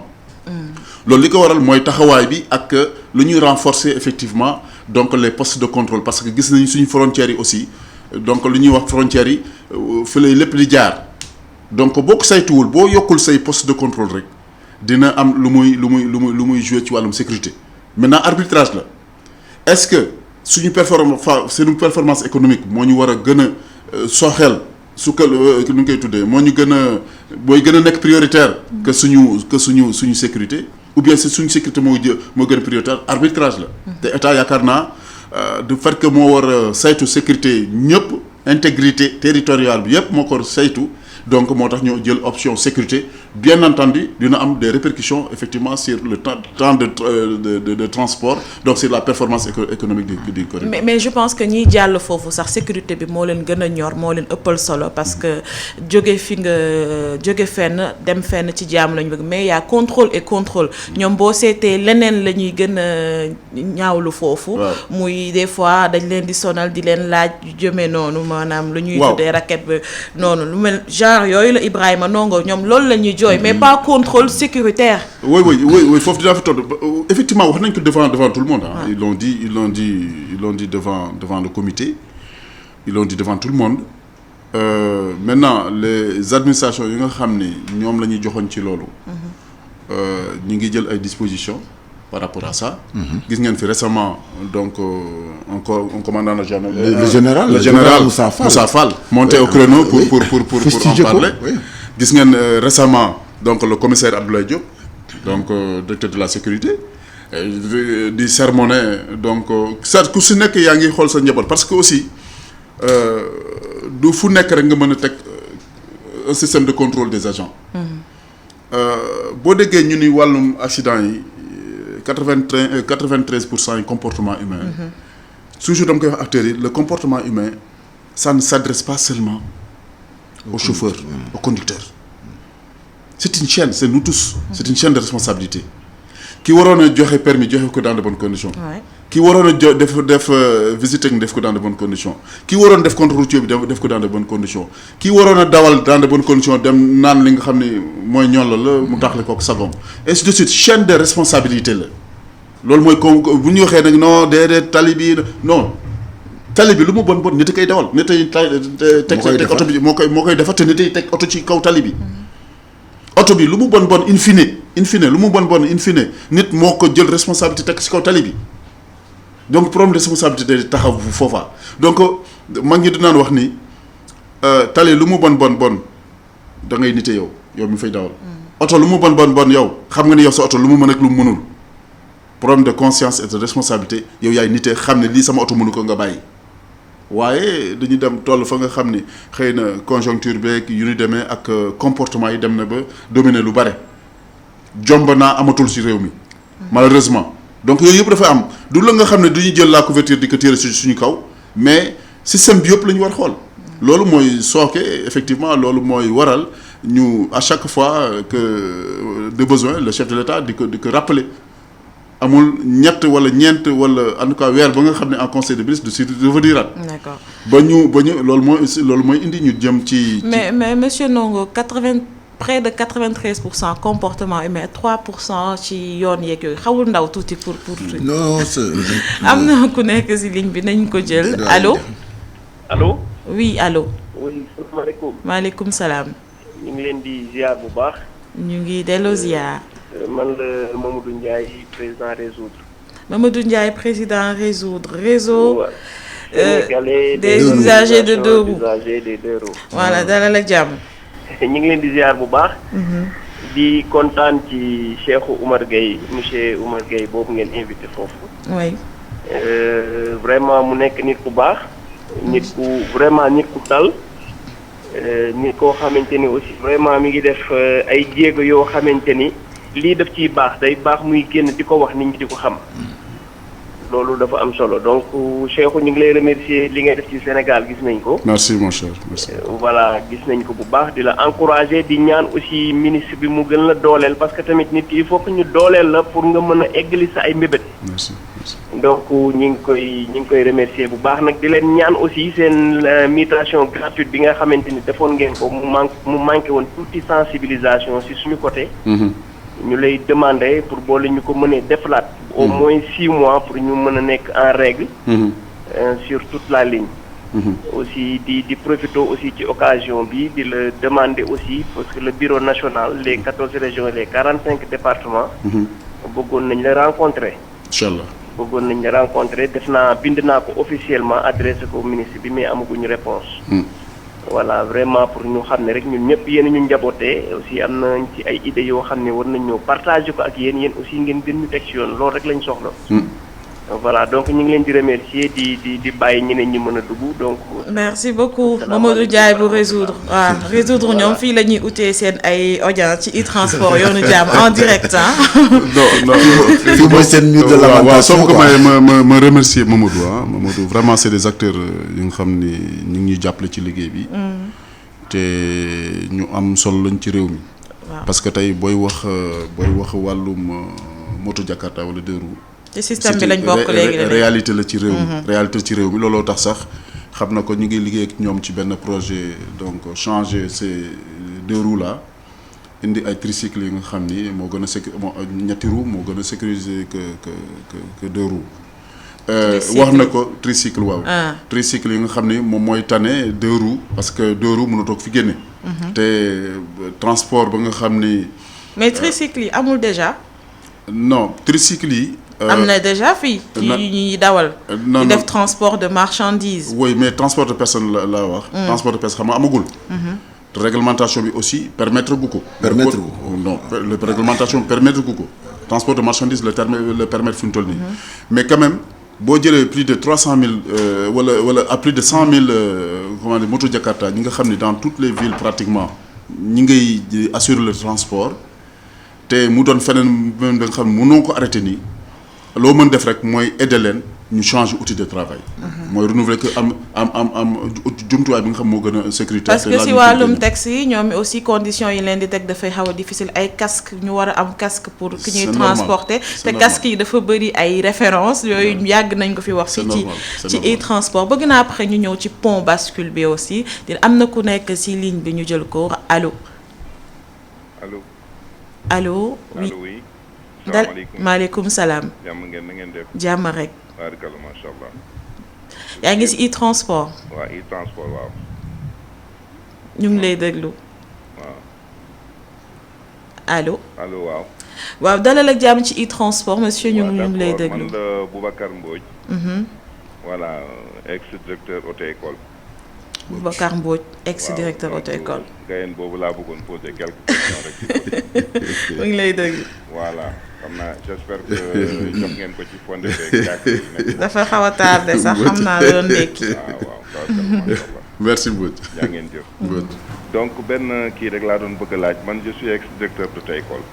S4: loolu li ko waral mooy taxawaay bi ak lu ñuy renforcer effectivement donc les postes de contrôle parce que gis nañu suñu frontières yi aussi. donc lu ñuy wax frontières yi fi lay lépp di jaar donc boo ko saytuwul boo yokkul say poste de contrôle rek dina am lu muy jouer ci wàllum sécurité maintenant arbitrage la est-ce que suñu performance économique moo ñu war a gën a soxeel nu ñu koy tuddee moo ñu gën a nekk prioritaire que suñu sécurité ou bien c'est suñu sécurité moo gën a prioritaire arbitrage la te état yaakaar naa du fait que moo war a saytu sécurité ñëpp intégrité territoriale bi yëpp moo ko saytu donc moo tax ñu jël option sécurité bien entendu dina am des répercussions effectivement sur le temps de transport donc sur la performance économique du corridor.
S2: mais je pense que ñiy jàll foofu sax sécurité bi moo leen gën a ñor moo leen ëppal solo parce que jóge fenn dem fenn ci jaam lañu bëgg mais y a contrôle et contrôle ñoom boo seetee leneen la ñuy gën a ñaawlu foofu. muy des fois dañ leen di sonal di leen laaj jëmee noonu maanaam lu ñuy tuddee raquette bi noonu lu mel genre yooyu la Ibrahima Ndongo ñoom loolu la ñuy jooy mais pas contrôle sécuritaire.
S4: oui foofu dinaa fi toll effectivement wax nañ ko devant tout le monde ah. Ils l'ont dit devant le comité ils l'ont dit devant tout le monde maintenant les administrations yi nga xam ni ñoom la ñuy joxoon ci loolu. ñu ngi jël ay dispositions par rapport à ça. gis ngeen fi récemment donc un commandant le général Moussa Fall monté au créneau pour en parler. gis ngeen récemment donc le commissaire Abdoulaye Diop donc directeur de la sécurité di sermonner donc ku si nekk yaa ngi xool sa njaboot parce que aussi du fu nekk rek nga mën a teg un système de contrôle des agents. boo déggee ñu ni wàllum accident yi 93% yi comportement humain. toujours dama koy wax acteurs yi le comportement humain ça ne s'adresse pas seulement au chauffeur au conducteur c'est une chaîne c'est nous tous c'est une chaîne de responsabilité ki waroon a joxe permis joxe ko dans de bonnes conditions ki waroon a def visite technique def ko dans de bonnes conditions ki waroon def contrôle routier bi def ko dans de bonnes conditions ki waroon a dawal dans de bonnes conditions dem naan li nga xam ne mooy ñoom la mu taxle kook sagom ainsi de suite chaîne de responsabilité la loolu mooy comme bu ñu waxee nag non déedéet tali bi non tali bi lu mu bon nit a koy dawal nit ay teg oto bi moo koy defar te nit ay teg oto ci kaw tali bi oto bi lu mu bon in fine lu mu bon in fine nit moo ko jël responsabilité teg ci kaw tali bi donc problème de responsabilité day taxaw foofa donc mag ñi dinaan wax ni tali lu mu bon da ngay nite yow mi fay dawal oto lu mu bon yow xam nga ni yow sa oto lu mu mën ak lu mu mënul problème de conscience et de responsabilité yow yaay nite xam ne lii sama oto mënu ko nga bàyyi waaye dañu dem toll fa nga xam ni xëy na conjoncture beeg yu ñu demee ak comportement yi dem na ba dominer lu bare jomb naa amatul ci réew mi malheureusement donc yooyu yëpp dafa am du la nga xam ne du ñu jël la couverture di ko tirer suñu kaw mais système bi yëpp la ñu war xool loolu mooy sooke effectivement loolu mooy waral ñu à chaque fois que de besoin le chef de l'État di ko rappeler amul ñett wala ñeent wala en tout cas weer ba nga xam ne en conseil de ministres du si revenir
S2: d'accord
S4: ba ñu loolu mooy indi ñu jëm ci.
S2: mais monsieur Ndongo près de 93% comportement humain 3% ci yoon yeeg yooyu xawul ndaw tuuti pour.
S3: non
S2: am na ku nekk ci ligne bi nañ ko jël allo.
S5: allo.
S2: oui allo.
S5: oui salaamaaleykum.
S2: maaleykum salaam.
S5: ñu ngi leen di ziar bu baax.
S2: ñu ngi delloo ziar.
S5: man la Mamadou Ndiaye président Résoudre.
S2: Mamadou Ndiaye président Résoudre réseau.
S5: des
S2: usagers de deux roues.
S5: voilà
S2: dalal ak jàmm.
S5: ñu ngi leen di ziar bu baax. di kontaan ci Cheikh Oumar Gueye monsieur Oumar Gueye boobu ngeen invité foofu.
S2: oui.
S5: vraiment mu nekk nit ku baax. nit ku dal. nit koo xamante ni aussi vraiment mi ngi def ay jéego yoo xamante ni lii daf ciy baax day baax muy génn di ko wax nit ñi di ko xam. loolu dafa am solo donc Cheikhou ñu ngi lay remercier li ngay def ci Sénégal gis nañ ko.
S4: merci mon cher merci.
S5: voilà gis nañ ko bu baax di la encourager di ñaan aussi ministre bi mu gën la dooleel parce que tamit nit ki il faut que ñu dooleel la pour nga mën a eggali sa ay mbébét.
S4: merci.
S5: donc ñu ngi koy remercier bu baax nag di leen ñaan aussi seen mutation gratuite bi nga xamante ni defoon ngeen ko mu manqué woon tuuti sensibilisation ci suñu côté. ñu lay demander pour boole ñu ko mënee deflaat. au moins 6 mois pour ñu mën a nekk en règle. sur toute la ligne. aussi di profiter aussi ci occasion bi di la demander aussi parce que le bureau national les 14 régions et les 45 départements. bëggoon nañ la rencontrer.
S4: inchallah
S5: bëggoon nañ la rencontrer bind naa ko officiellement adressé ko ministre bi mais amaguñu réponse. voilà vraiment pour ñu xam ne rek ñun ñëpp yéen ñu njabootee aussi am nañ ci ay idées yoo xam ne war nañ ñëw partager ko ak yéen aussi ngeen gën ñu teg ci yoon loolu rek lañ soxla. voilà donc ñu ngi leen di remercier di bàyyi ñeneen ñi mën a dugg donc.
S2: merci beaucoup Mamadou Ndiaye bu résoudre waaw résoudre ñoom fii la ñuy utee seen ay audience ci e-transport yoonu jàmm en direct ah.
S4: non
S3: fii mooy seen mur de lamentation
S4: waaw soo ko mayee ma remercier Mamadou vraiment c'est des acteurs yi nga xam ni ñu ngi ñuy jàppale ci liggéey bi. te ñu am solo lañ ci réew mi. parce que tey booy wax wàllum moto Jakarta wala deux roues.
S2: ci système bi lañ bokk léegi
S4: réalité la ci réew mi réalité ci réew mi looloo tax sax xam na ko ñu ngi liggéey ak ñoom ci benn projet donc changer ces deux roues là indi ay tricycle yi nga xam ni moo gën a ñetti roues moo gën a sécuriser que deux roues. wax na ko tricycle waaw. tricycle yi nga xam ni moom mooy tane deux roues parce que deux roues mën a toog fi génne. te transport ba nga xam ni.
S2: mais tricycle yi amul déjà.
S4: non tricycle yi.
S2: am na déjà fii. ci ñuy dawal. di def transport de marchandises.
S4: oui mais transport de personne la wax. transport de personne xam nga amagul. te réglementation bi aussi permettre gu ko. non la réglementation permettre gu ko. transport de marchandises le permettre fi mu toll nii. mais quand même boo jëlee plus de 300 000 wala à plus de 100 000 comment dire moto Jakarta ñi nga xam ni dans toutes les villes pratiquement ñi ngay assurer le transport te mu doon feneen da nga xam ne mënoo ko arrêté nii. loo mën def rek mooy aider leen ñu changer outil de travail. mooy renouveler que am jumtuwaay bi nga xam moo gën a sécurité.
S2: parce que si wàllum texte yi ñoom aussi conditions yi leen di teg dafay xaw a difficile ay casque ñu war a am casque pour ki ñuy transporter te casque yi dafa bëri ay références yooyu yàgg nañ ko fi wax fii ci e-transport bëgg naa après ñu ñëw ci pont bascule bi aussi am na ku nekk si ligne bi ñu jël ko allo. allo oui. maaleykum salaam.
S6: jàmm ngeen na ngeen def.
S2: jàmm rek.
S6: barikalla macha allah.
S2: yaa ngi si e-transport.
S6: waaw e-transport waaw.
S2: ñu ngi lay déglu.
S6: waaw. allo waaw.
S2: waaw dalal ak jàmm ci e-transport monsieur ñu ngi lay déglu.
S6: man la Boubacar Mbodj. voilà ex-directeur auto-école.
S2: Boubacar Mbodj ex-directeur auto-école.
S6: gayeen boobu laa bëggoon poser quelques questions rek.
S2: mu ngi lay déglu.
S6: voilà xam naa j'espère que jox ngeen ko ci fondé beeg
S2: dafa xaw a tardé sax xam naa la doon ndekki.
S6: waaw.
S4: merci Mbodj.
S6: yaa ngeen jëf. donc benn kii rek laa doon bëgg a laaj man je suis ex-directeur d'auto-école.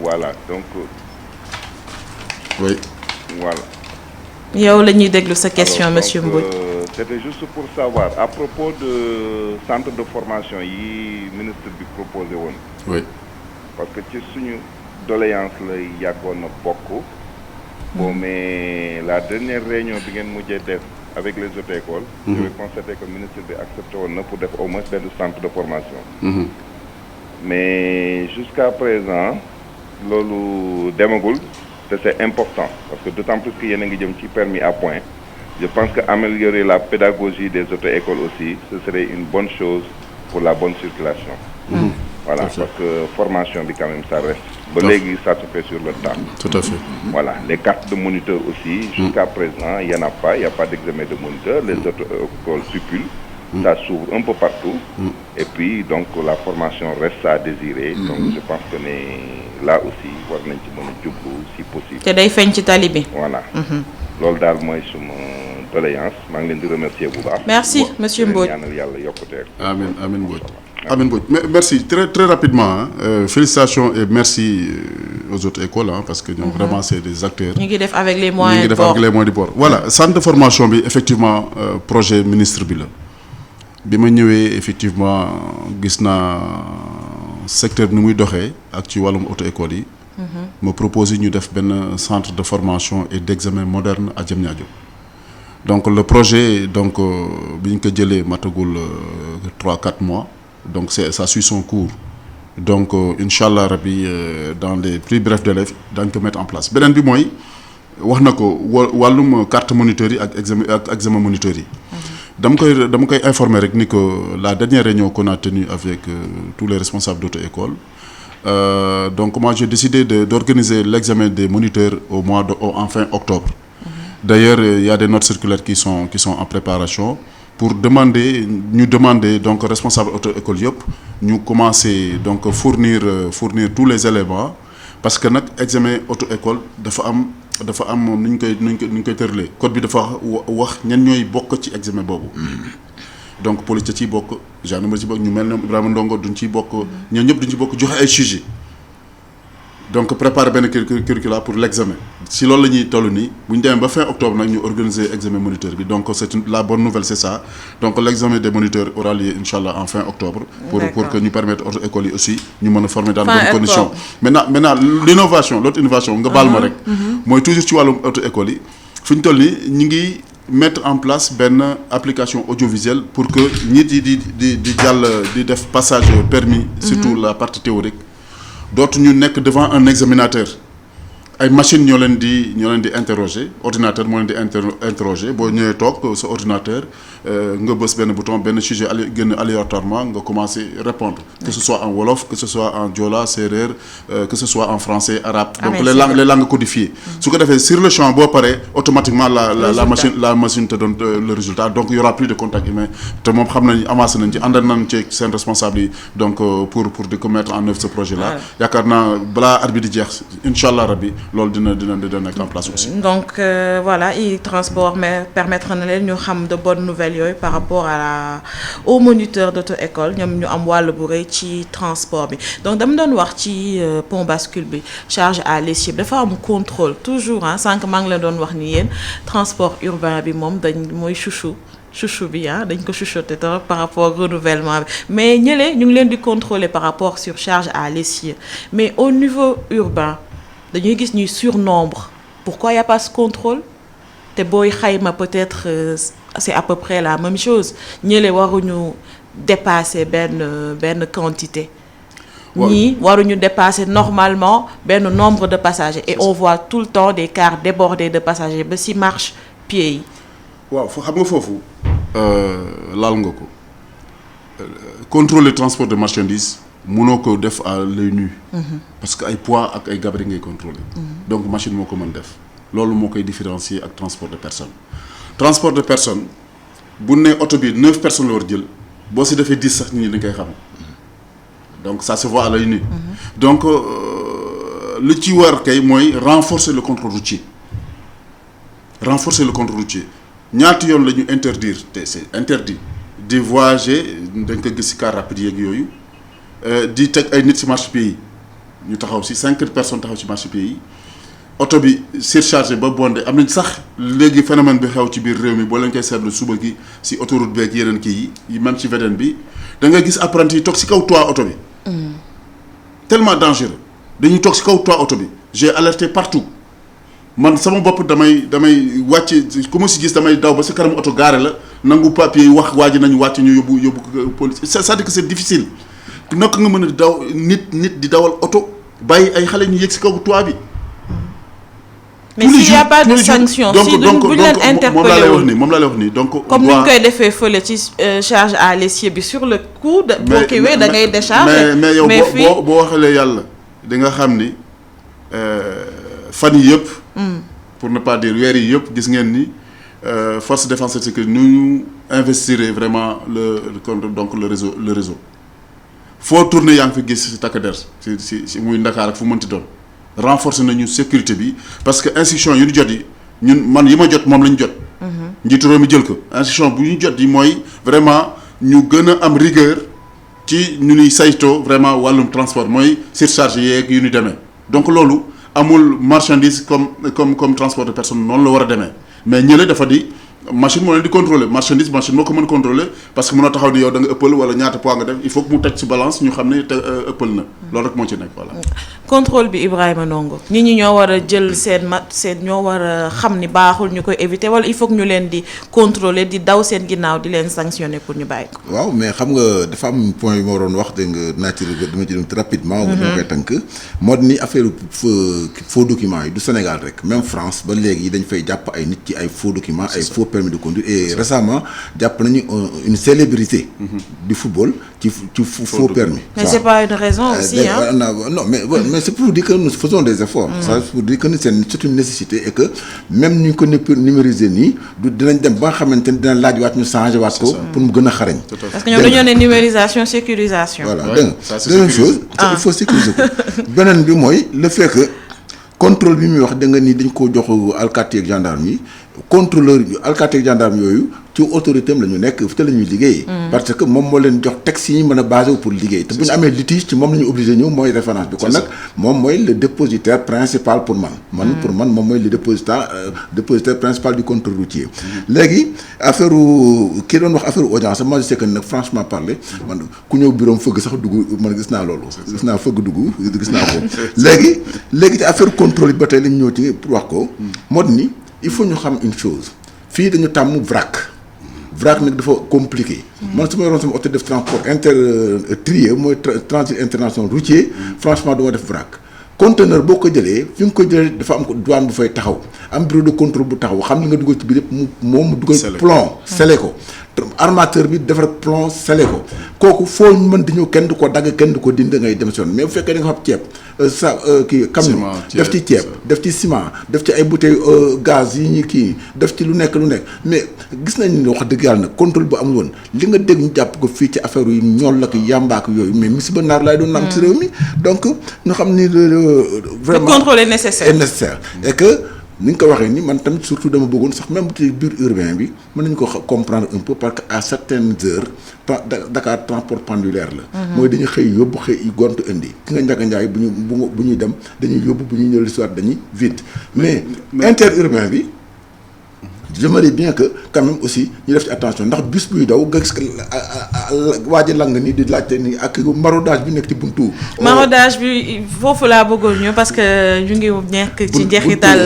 S6: voilà donc.
S4: oui.
S6: voilà.
S2: yow la ñuy déglu sa question monsieur Mbodj.
S6: C'était juste pour savoir à propos de centre de formation yi ministre bi proposé woon.
S4: oui.
S6: parce que ci suñu doléance lay yàggoon na bokk. bon mais la dernière réunion bi ngeen mujjee def avec les auto-écoles. j'avais constaté que ministre bi accepté woon na pour def au moins benn centre de formation. mais jusqu'à présent loolu demagul te c'est important parce que d'autant plus que yéen a ngi jëm ci permis à point. Je pense qu'améliorer la pédagogie des auto-écoles aussi, ce serait une bonne chose pour la bonne circulation. Voilà, parce que formation, quand même, ça reste. Ça se fait sur le temps.
S4: Tout à fait.
S6: Voilà, les cartes de moniteur aussi, jusqu'à présent, il n'y en a pas, il n'y a pas d'examen de moniteur. Les auto-écoles supulent, ça s'ouvre un peu partout. Et puis, donc, la formation reste à désirer. Donc, je pense que là aussi, war nañ ci mën a jublu si possible.
S2: te day feeñ ci tali bi.
S6: Voilà. loolu daal mooy suma doléance maa ngi leen di remercier bu baax.
S2: merci monsieur Mbodj
S6: ñaanal yàlla yokkute.
S4: amiin Mbodj. Amiin Mbodj merci très rapidement félicitations et merci aux autres écoles parce que ñoom vraiment c'est des acteurs.
S2: ñu ngi def avec les moyens du bord.
S4: Voilà centre de formation bi effectivement projet ministre bi la bi ma ñëwee effectivement gis naa secteur bi ni muy doxee ak ci wàllum auto-école yi. ma proposé ñu def benn centre de formation et d'examen moderne à Diamniadio. Donc le projet donc bi ñu ko jëlee matagul 3-4 mois donc ça suit son cours donc incha allah rabi dans les plus brefs délais dañ ko mettre en place beneen bi mooy wax na ko wàllum carte moniteur yi ak examen moniteur yi. dama koy informer rek ni que la dernière réunion qu'on a tenue avec tous les responsables d'auto-école. Donc moi j'ai décidé d'organiser l'examen des moniteurs en fin octobre. D'ailleurs il y a des notes circulaires qui sont en préparation pour demander donc responsable auto-école yëpp ñu commencer donc fournir tous les éléments parce que nag examen auto-école dafa am moom nu ñu koy tëralee code bi dafa wax ñan ñooy bokk ci examen boobu. donc police ciy bokk gendarmerie ci bokk ñu mel ne Ibrahima Ndongo duñ ciy bokk ñoom ñëpp duñ ci bokk joxe ay sujets donc préparer benn curricula pour l'examen si loolu la ñuy toll nii bu ñu demee ba fin octobre nag ñu organiser examen moniteur bi donc la bonne nouvelle c'est ça donc l'examen des moniteurs aura lieu inchallah en fin octobre. pour que ñu permettre auto-école yi aussi ñu mën a former dans de bonnes conditions. maintenant l'autre innovation nga baal ma rek. mooy toujours ci wàllum auto-école yi fu ñu toll nii ñu ngi. mettre en place benn application audiovisuelle pour que nit yi di jàll di def passage permis surtout la partie théorique dootu ñu nekk devant un examinateur ay machines ñoo leen di interroger ordinateur moo leen di interroger boo ñëwee toog sa ordinateur nga bës benn bouton benn sujet génn aléatoirement nga commencer répondre que ce soit en wolof que ce soit en joola séeréer que ce soit en français arabe donc les langues codifiées su ko defee sur le champ boo paree automatiquement la machine te donne le résultat donc il y aura plus de contact humain te moom xam nañ avancé nañ ci àndal nañ ci seen responsable yi donc pour di ko mettre en œuvre ce projet là yaakaar naa balaa at bi di jeex inchallah rabbi loolu dina nekk en place aussi.
S2: donc voilà e-transport mais permettre na leen ñu xam de bonnes nouvelles yooyu par rapport au moniteur d'auto-école ñoom ñu am wàll bu rëy ci transport bi donc dama doon wax ci pont bascule bi charge à l'essieu dafa am contrôle toujours sànq maa ngi la doon wax ni yéen transport urbain bi moom mooy chouchou bi dañ ko chuchoté trop par rapport au renouvellement bi mais ñële ñu ngi leen di contrôler par rapport sur charge à l'essieu mais au niveau urbain dañuy gis ñuy surnombre pourquoi y a pas ce contrôle te booy xayma peut-être c'est à peu près la même chose ñële waruñu dépasser benn quantité ñii waruñu dépasser normalement benn nombre de passagers et on voit tout le temps des cars débordés de passagers ba ci marche-pied yi
S4: waaw xam nga foofu laal nga ko contrôler transport de marchandises mënoo ko def à l'œil nu parce que ay poids ak ay gabarit ngay contrôler donc machine moo ko mën def loolu moo koy différencier ak transport de personne bu ne oto bi 9 personnes la war jël boo si defee 10 sax nit ñi dañ koy xam donc ça se voit à l'œil nu donc li ci war kay mooy renforcer le contrôle routier ñaata yoon la ñu interdire te c'est interdit di voyager dañ ko gis ci car rapide yeeg yooyu di teg ay nit ci marchepied yi ñu taxaw ci 5 personnes taxaw ci marchepied yi oto bi surchargé ba bondé am nañ sax léegi phénomène bi xew ci biir réew mi boo leen koy seetlu suba gi ci autoroute beeg yeneen kii yi même ci VDN bi da nga gis apprenti yi toog ci kaw toit oto bi. tellement dangereux dañuy toog ci kaw toit oto bi j'ai alerté partout. man sama bopp damay wàcc ku ma si gis damay daw ba sa kanam oto gaare la nangu papier yi wax waa ji nañu wàcc ñu yóbbu police c'est-à-dire que c'est difficile naka nga mën a daw nit di dawal oto bàyyi ay xale ñu yëg si kaw toit bi.
S2: mais s'il y a pas de sanction si buñ leen interpellé wul
S4: moom laa lay wax nii donc
S2: comme ni ñu koy defee fële ci charge à l'essieu bi sur le coup de boo kiiwee da ngay décharger
S4: mais yow boo waxalee yàlla di nga xam ni fan yi yëpp pour ne pas dire weer yi yëpp gis ngeen ni force de défense et de sécurité nu ñu investir vraiment le réseau foo tourner yaa ngi fi gis si takk der si muy Ndakaar ak fu mënti doon renforcer nañu sécurité bi parce que instruction yu ñu jot yi ñun man yi ma jot moom la ñu jot njiitu réew mi jël ko instruction bu ñu jot yi mooy vraiment ñu gën a am rigueur ci ñu ñuy saytoo vraiment wàllum transport mooy surcharge yeeg yu ñu demee donc loolu amul marchandise comme transport de personne noonu la war a demee mais ñële dafa di machine moo leen di contrôler marchandise machine moo ko mën contrôler parce que mën a taxaw ni yow da nga ëppal wala ñaata poids nga def il faut que mu teg ci balance ñu xam ne te ëppal na loolu rek moo ci nekk voilà.
S2: contrôle bi Ibrahima Ndongo nit ñi ñoo war a jël seen ñoo war a xam ni baaxul ñu koy éviter wala il faut que ñu leen di contrôler di daw seen ginnaaw di leen sanctionner pour ñu bàyyi ko.
S3: waaw mais xam nga dafa am point yu ma waroon wax dégg nga nature dama ci dem rapidement. dama koy tënk moo ni affaire faux documents yi du Sénégal rek même France ba léegi dañ fay jàpp ay nit ci ay faux documents ay faux permis de conduire et récemment jàpp nañu une célébrité du football ci faux permis.
S2: mais c'est pas une raison aussi
S3: non mais c'est pour dire que nous faisons des efforts. ça pour dire que c'est une nécessité et que même ñu ko numériser nii du dinañ dem ba nga xamante ni dina laaj waat ñu changer waat ko pour mu gën a xarañ.
S2: parce que ñoom dañoo ne numérisation sécurisation.
S3: voilà dégg nga deuxième chose. il faut sécuriser ko beneen bi mooy le fait que contrôle bi muy wax da nga ni dañ koo jox alkaati ak gendarme yi contrôleur alkaati ak gendarme yooyu ci autorité am la ñu nekk te la ñuy liggéey. parce que moom moo leen jox texte yi ñu mën a basé pour liggéey. te bu ñu amee litige ci moom la ñu obligé ñëw mooy référence bi. kon nag moom mooy le dépositaire principal pour man. pour man moom mooy le dépositaire principal du contrôle routier. léegi affaire ki doon wax affaire audience moi je sais que nag franchement parler man ku ñëw bureau fëgg sax dugg man gis naa loolu. gis naa fëgg dugg gis naa ko. léegi ci affaire contrôle bi ba tey la ñu ñëw ci pour wax ko. moo ni il faut ñu xam une chose fii dañu tàmm vrac nag dafa compliqué. man su ma yoroon sama auto def transport trier mooy transit international routier franchement du ma def vrac. conteneur boo ko jëlee fi nga ko jëlee dafa am ko douane bu fay taxaw am bureau de contrôle bu taxaw xam li nga dugal ci biir yëpp mu dugal plomb scellé ko armateur bi defar plomb scellé ko kooku foo mën di ñëw kenn du ko dagg kenn du ko dindi ngay dem si yoon mais bu fekkee da nga xam ceeb kii camion def ci ceeb def ci ciment def ci ay bouteilles gaz yi ñu kii def ci lu nekk mais gis nañ ni wax dëgg yàlla nag contrôle bu amul woon li nga dégg ñu jàpp ko fii ci affaire yi ñool ak yàmbaak yooyu mais musiba naar laay doon am ci réew mi donc ñu xam ni vraiment
S2: le contrôle est nécessaire
S3: et que ni nga ko waxee ni man tamit surtout dama bëggoon sax même ci biir urbain bi mën nañu ko comprendre un peu parce que à certaines heures Dakar transport pendulaire la. mooy dañuy xëy yóbbu xëy gont indi ki nga Ndiaga Ndiaye bu ñuy dem dañuy yóbbu bu ñuy ñëw li soit dañuy vide mais interurbain bi j'aimerais bien que quand même aussi ñu def ci attention ndax bus buy daw nga gis waa ji lang ni di laajte ni ak maraudage bi nekk ci buntu.
S2: maraudage bi foofu laa bëggoon ñu parce que ñu ngi nekk ci njeexital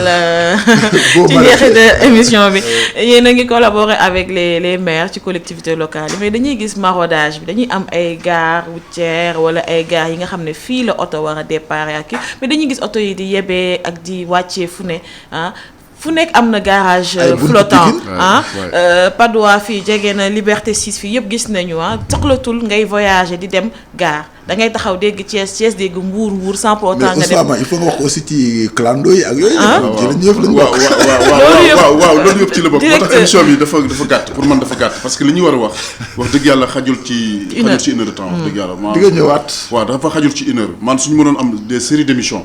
S2: émission bi yéen a ngi collaborer avec les maires ci collectivités locales yi mais dañuy gis maraudage bi dañuy am ay gares routières wala ay gares yi nga xam ne fii la oto war a départ ak mais dañuy gis oto yi di yebee ak di wàccee fu ne fu nekk am na garage flottant Padois fii jege na Liberté 6 fii yëpp gis nañu soxlatul ngay voyager di dem gare da ngay taxaw dégg Thiès dégg Mbour sans pour autant nga dem
S3: mais il faut nga wax aussi ci clando yi ak yooyu.
S4: waaw loolu yëpp ci la bokk. moo tax émission bi dafa gàtt pour man dafa gàtt parce que li ñu war a wax dëgg yàlla xajul ci une heure de temps wax dëgg yàlla.
S3: di nga ñëwaat.
S4: waaw dafa xajul ci une heure man suñu mënoon am des séries d'émissions.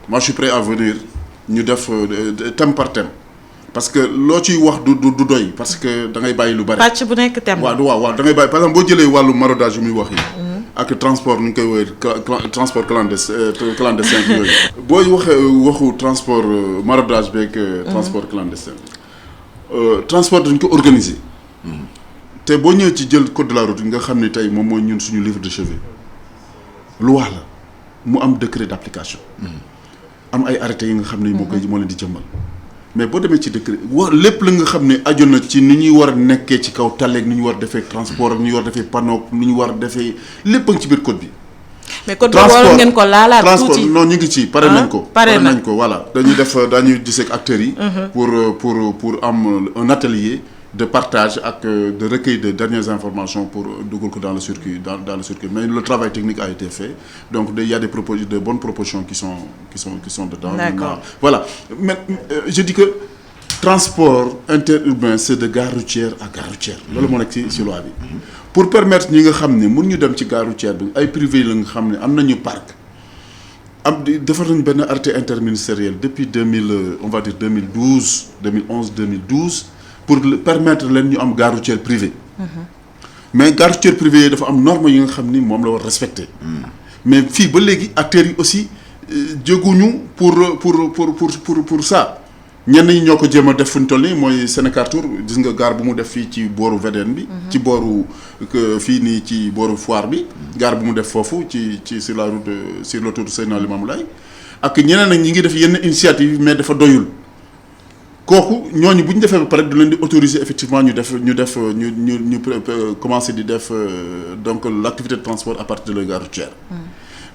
S4: moi je suis prêt à venir. ñu def thème par thème parce que loo ciy wax du doy parce que da ngay bàyyi lu bari.
S2: pàcc bu nekk thème.
S4: waaw da ngay bàyyi par exemple boo jëlee wàllu maraudage yu muy wax yi. ak transport nu ñu koy woowee transport clandestin yooyu. booy waxee waxu transport maraudage beeg. transport clandestin transport dañ ko organiser. te boo ñëwee ci jël code de la route nga xam ne tey moom mooy ñun suñu livre de chevet loi la mu am décret d'application. am ay arrêté yi nga xam ne moo leen di jëmmal mais boo demee ci décret lépp la nga xam ne aju na ci ni ñuy war a nekkee ci kaw taleeg ni ñu war a defee transport ak ni ñu war a defee panneau ni ñu war a defee lépp a ngi ci biir code bi.
S2: mais code boobu waroon ngeen ko laalaat tuuti
S4: transport non ñu ngi ci pare nañ ko. pare nañ ko voilà dañuy gisee ak acteurs yi. pour am un atelier de partage ak de recueil de dernières informations pour dugal ko dans le circuit dans le circuit mais le travail technique a été fait donc il y a de bonnes propositions qui sont dedans.
S2: D'accord.
S4: Voilà mais je dis que transport interurbain c'est de gare routière à gare routière loolu moo nekk ci loi bi pour permettre ñi nga xam ne mun ñu dem ci gare routière bi ay privé la nga xam ne am nañu parc defar nañu benn arrêté interministériel depuis 2011 pour permettre leen ñu am gare routière privée. mais gare routière privée yi dafa am norme yi nga xam ni moom la war respecter. mais fii ba léegi acteurs yi aussi jóguñu pour ça ñenn ñi ñoo ko jéem a def fu ñu toll nii mooy Sénécartour gis nga gare bu mu def fii ci booru VDN bi. ci booru fii nii ci booru foire bi. gare bu mu def foofu ci sur la route sur l'autoroute Seydina Limamou Laye ak ñeneen nag ñi ngi def yenn initiative mais dafa doyul. kooku ñooñu bu ñu defee ba pare du leen di autoriser effectivement ñu commencer di def donc l'activité de transport à partir de la gare routière.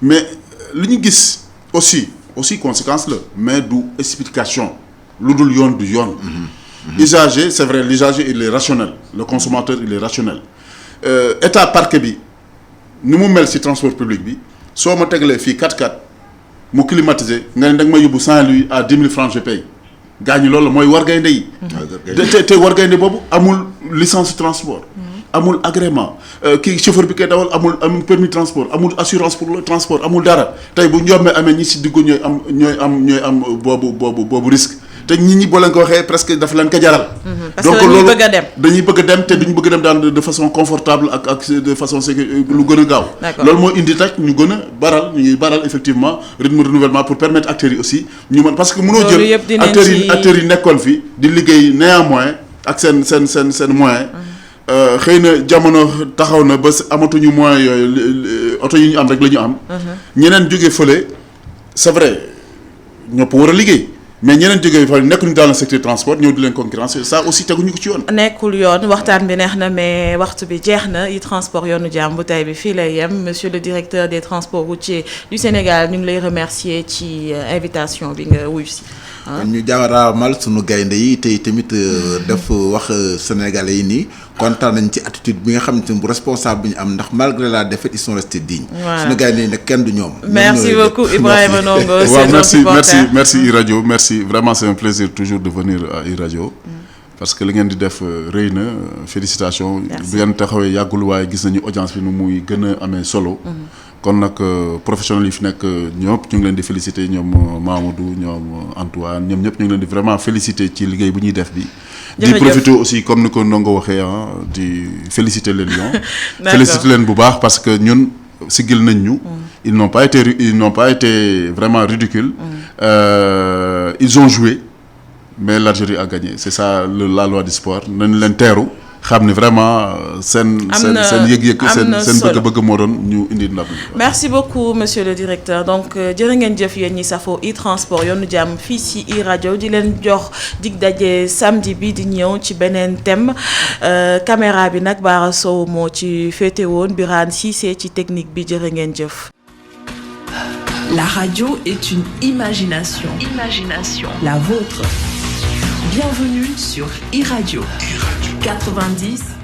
S4: mais li ñu gis aussi conséquence la mais du explication lu dul yoon du yoon. usager c'est vrai l'usager il est rationnel le consommateur il est rationnel état parquet bi ni mu mel ci transport public bi soo ma tegalee fii 4x4 mu climatisé nga ne da nga ma yóbbu Saint-Louis à 10 000 francs je paye. gaañu loolu mooy wargaynde yi. te wargaynde boobu amul licence transport. amul agrément kii chauffeur bi koy dawal amul permis transport amul assurance pour le transport amul dara tey bu njombee amee ñi si diggu ñooy am boobu risque te ñi boo leen ko waxee presque dafa leen ko jaral.
S2: parce que dañuy bëgg a dem
S4: dañuy bëgg a dem te duñu bëgg a dem dans de façon confortable ak de façon lu gën a gaaw. loolu moo indi rek ñu gën a ñu ngi baral effectivement rythme de renouvellement pour permettre acteurs yi aussi ñu mën parce que mënoo jël acteurs yi nekkoon fi di liggéey néanmoins ak seen moyen. xëy na jamono taxaw na ba amatuñu moyens yooyu oto yi ñu am rek la ñu am. ñeneen jógee fële c'est vrai ñëpp war a liggéey. mais ñeneen jógee fa nekkuñu dans le secteur transport ñëw di leen concurrence ça aussi teguñu ko ci yoon.
S2: nekkul yoon waxtaan bi neex na mais waxtu bi jeex na e-transport yoonu jàmm bu tey bi fii lay yem monsieur le directeur des transports routiers du Sénégal ñu ngi lay remercier ci invitation bi nga wuyu si.
S3: ñu jaaraamal sunu gaynde yi tey tamit def wax sénégalais yi nii kontaan nañ ci attitude bi nga xamante ne bu responsable bi ñu am ndax malgré la défaite ils sont restés dignes. sunu gaynde yi nag kenn du ñoom.
S2: merci beaucoup Ibrahima Ndongo.
S4: waaw merci iRadio merci vraiment c'est un plaisir toujours de venir à iRadio. parce que li ngeen di def rëy na félicitations. bi ngeen taxawee yàggul waaye gis nañu audience bi nu muy gën a amee solo. kon nag professionnels yi fi nekk ñëpp ñu ngi leen di féliciter ñoom Mamadou ñoom Antoine ñoom ñëpp ñu ngi leen di vraiment féliciter ci liggéey bu ñuy def bi. di profiter aussi comme ni ko Ndongo waxee di féliciter les Lions. féliciter leen bu baax parce que ñun siggil nañ ñu. ils n'ont pas été vraiment ridicules. Ils ont joué. mais l'Algérie a gagné c'est ça la loi du sport nañ leen teeru xam ne vraiment seen yëg-yëg seen bëgg-bëgg moo doon ñu indi ndam.
S2: merci beaucoup monsieur le directeur donc jërë ngeen jëf yéen ñi safoo iTransport yoonu jàmm fii ci iRadio di leen jox dig daje samedi bi di ñëw ci beneen thème caméra bi nag Bara Sow moo ci féete woon Birane Cissé ci technique bi jërë ngeen jëf.
S1: La radio est une imagination. La vôtre. Bienvenue sur iRadio 90.3.